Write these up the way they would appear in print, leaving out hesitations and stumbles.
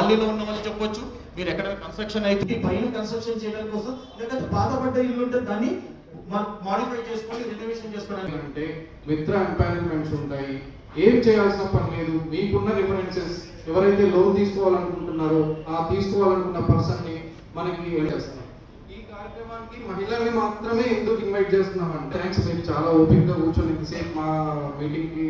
కాలనీలో ఉన్న వాళ్ళు చెప్పొచ్చు, మీరు ఎక్కడ కన్స్ట్రక్షన్ అయితే పైన కన్స్ట్రక్షన్ చేయడం కోసం, లేకపోతే పాతపడ్డ ఇల్లు ఉంటే దాన్ని మాడిఫై చేసుకొని రెనోవేషన్ చేసుకోవడానికి అంటే మిత్ర ఎంపానల్మెంట్స్ ఉంటాయి. ఏం చేయాల్సిన పని లేదు. మీకున్న రిఫరెన్సెస్ ఎవరైతే లోన్ తీసుకోవాలనుకుంటున్నారో ఆ తీసుకోవాలనుకున్న పర్సన్ ని మనకి చేస్తున్నాం. ఈ కార్యక్రమానికి మహిళల్ని మాత్రమే ఎందుకు ఇన్వైట్ చేస్తున్నామంటే థ్యాంక్స్, మీరు చాలా ఓపికగా కూర్చొని సేమ్ మా మీటింగ్ కి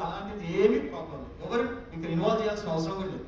అలాంటిది ఏమి ప్రాబ్లం ఎవరు ఇంకా ఇన్వాల్వ్ చేయాల్సిన అవసరం కూడా లేదు.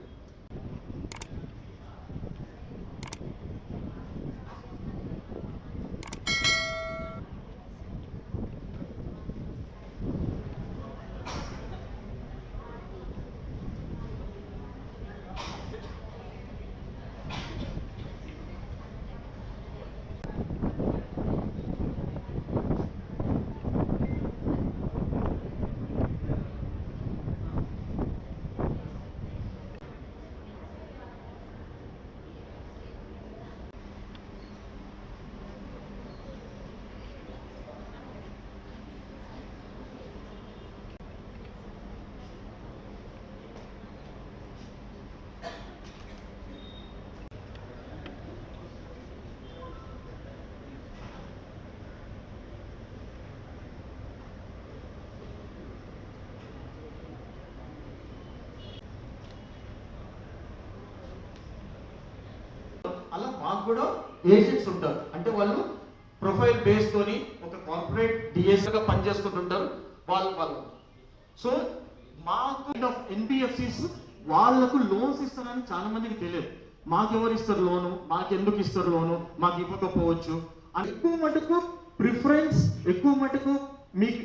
అలా మాకు కూడా ఏజెంట్స్ ఉంటారు, అంటే వాళ్ళు ప్రొఫైల్ బేస్ తోని ఒక కార్పొరేట్ డిఎస్ గా పనిచేసుకుంటుంటారు వాళ్ళు. సో మాకు ఎన్బిఎఫ్సిస్ వాళ్ళకు లోన్స్ ఇస్తారని చాలా మందికి తెలియదు. మాకు ఎవరు ఇస్తారు లోను, మాకు ఎందుకు ఇస్తారు లోను, మాకు ఇవ్వకపోవచ్చు అని ఎక్కువ మటుకు ప్రిఫరెన్స్, ఎక్కువ మటుకు మీకు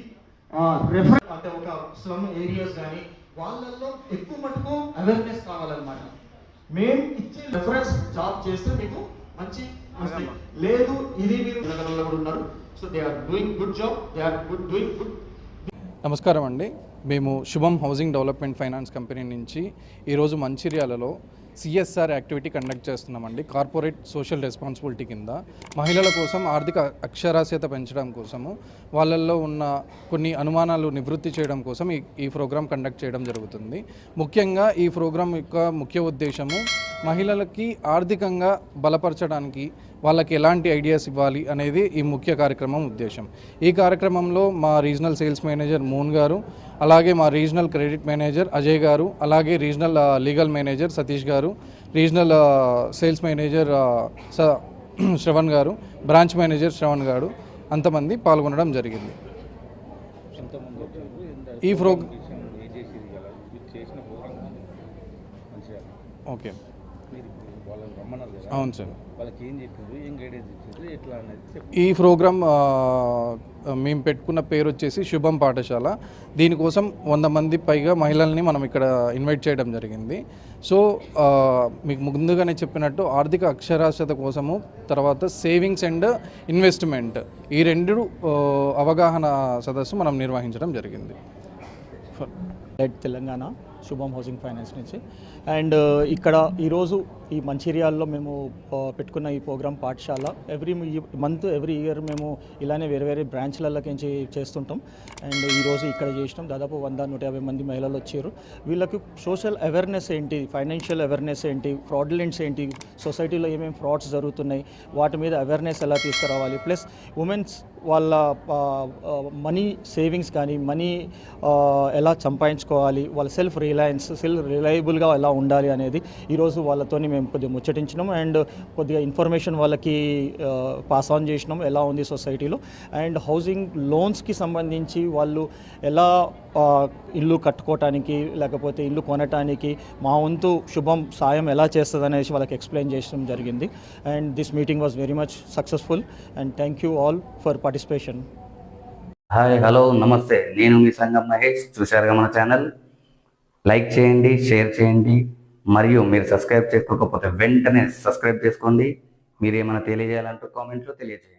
రెఫరెన్స్ అంటే ఒక స్లమ్ ఏరియాస్ కానీ వాళ్ళల్లో ఎక్కువ మటుకు అవేర్నెస్ కావాలన్నమాట. మేము ఇచ్చే రెఫరెన్స్ జాబ్ చేస్తే మీకు మంచి లేదు, ఇది మీరు నగరంలో కూడా ఉన్నారు. So they are doing good job, they are doing good. నమస్కారం అండి, మేము శుభం హౌసింగ్ డెవలప్మెంట్ ఫైనాన్స్ కంపెనీ నుంచి ఈరోజు మంచిర్యాలలో సిఎస్ఆర్ యాక్టివిటీ కండక్ట్ చేస్తున్నామండి. కార్పొరేట్ సోషల్ రెస్పాన్సిబిలిటీ కింద మహిళల కోసం ఆర్థిక అక్షరాస్యత పెంచడం కోసము, వాళ్ళల్లో ఉన్న కొన్ని అనుమానాలు నివృత్తి చేయడం కోసం ఈ ప్రోగ్రాం కండక్ట్ చేయడం జరుగుతుంది. ముఖ్యంగా ఈ ప్రోగ్రాం యొక్క ముఖ్య ఉద్దేశము మహిళలకి ఆర్థికంగా బలపరచడానికి, వాళ్ళకి ఎలాంటి ఐడియాస్ ఇవ్వాలి అనేది ఈ ముఖ్య కార్యక్రమం ఉద్దేశం. ఈ కార్యక్రమంలో మా రీజనల్ సేల్స్ మేనేజర్ మోహన్ గారు, అలాగే మా రీజనల్ క్రెడిట్ మేనేజర్ అజయ్ గారు, అలాగే రీజనల్ లీగల్ మేనేజర్ సతీష్ గారు, రీజనల్ సేల్స్ మేనేజర్ శ్రవణ్ గారు, బ్రాంచ్ మేనేజర్ శ్రవణ్ గారు అంతమంది పాల్గొనడం జరిగింది. ఈ ఓకే, అవును సార్. ఈ ప్రోగ్రామ్ మేము పెట్టుకున్న పేరు వచ్చేసి శుభం పాఠశాల. దీనికోసం 100 మంది పైగా మహిళల్ని మనం ఇక్కడ ఇన్వైట్ చేయడం జరిగింది. సో మీకు ముందుగానే చెప్పినట్టు ఆర్థిక అక్షరాస్యత కోసము, తర్వాత సేవింగ్స్ అండ్ ఇన్వెస్ట్మెంట్, ఈ రెండు అవగాహన సదస్సు మనం నిర్వహించడం జరిగింది. తెలంగాణ శుభం హౌసింగ్ ఫైనాన్స్ నుంచి. అండ్ ఇక్కడ ఈరోజు ఈ మంచిర్యాలలో మేము పెట్టుకున్న ఈ ప్రోగ్రామ్ పాఠశాల ఎవ్రీ మంత్ ఎవ్రీ ఇయర్ మేము ఇలానే వేరే వేరే బ్రాంచ్లకి చేస్తుంటాం. అండ్ ఈరోజు ఇక్కడ చేసినాం. దాదాపు 100-150 మంది మహిళలు వచ్చారు. వీళ్ళకి సోషల్ అవేర్నెస్ ఏంటి, ఫైనాన్షియల్ అవేర్నెస్ ఏంటి, ఫ్రాడ్లెంట్స్ ఏంటి, సొసైటీలో ఏమేమి ఫ్రాడ్స్ జరుగుతున్నాయి, వాటి మీద అవేర్నెస్ ఎలా తీసుకురావాలి, ప్లస్ ఉమెన్స్ వాళ్ళ మనీ సేవింగ్స్ కానీ మనీ ఎలా సంపాదించుకోవాలి, వాళ్ళ సెల్ఫ్ రిలయబుల్గా ఎలా ఉండాలి అనేది ఈరోజు వాళ్ళతోని మేము కొద్దిగా ముచ్చటించినాం. అండ్ కొద్దిగా ఇన్ఫర్మేషన్ వాళ్ళకి పాస్ ఆన్ చేసినాం ఎలా ఉంది సొసైటీలో. అండ్ హౌసింగ్ లోన్స్కి సంబంధించి వాళ్ళు ఎలా ఇల్లు కట్టుకోవటానికి లేకపోతే ఇల్లు కొనటానికి మా వంతు శుభం సాయం ఎలా చేస్తుంది అనేసి వాళ్ళకి ఎక్స్ప్లెయిన్ చేయడం జరిగింది. And this meeting was very much successful and thank you all for participation. Hi, hello, నమస్తే. నేను మీ సంగం మహేష్. చూశారుగా మన ఛానల్. లైక్ చేయండి, షేర్ చేయండి, మరియు మీరు సబ్స్క్రైబ్ చేసుకోకపోతే వెంటనే సబ్స్క్రైబ్ చేసుకోండి. మీరు ఏమైనా తెలియజేయాలంటూ కామెంట్లో తెలియజేయండి.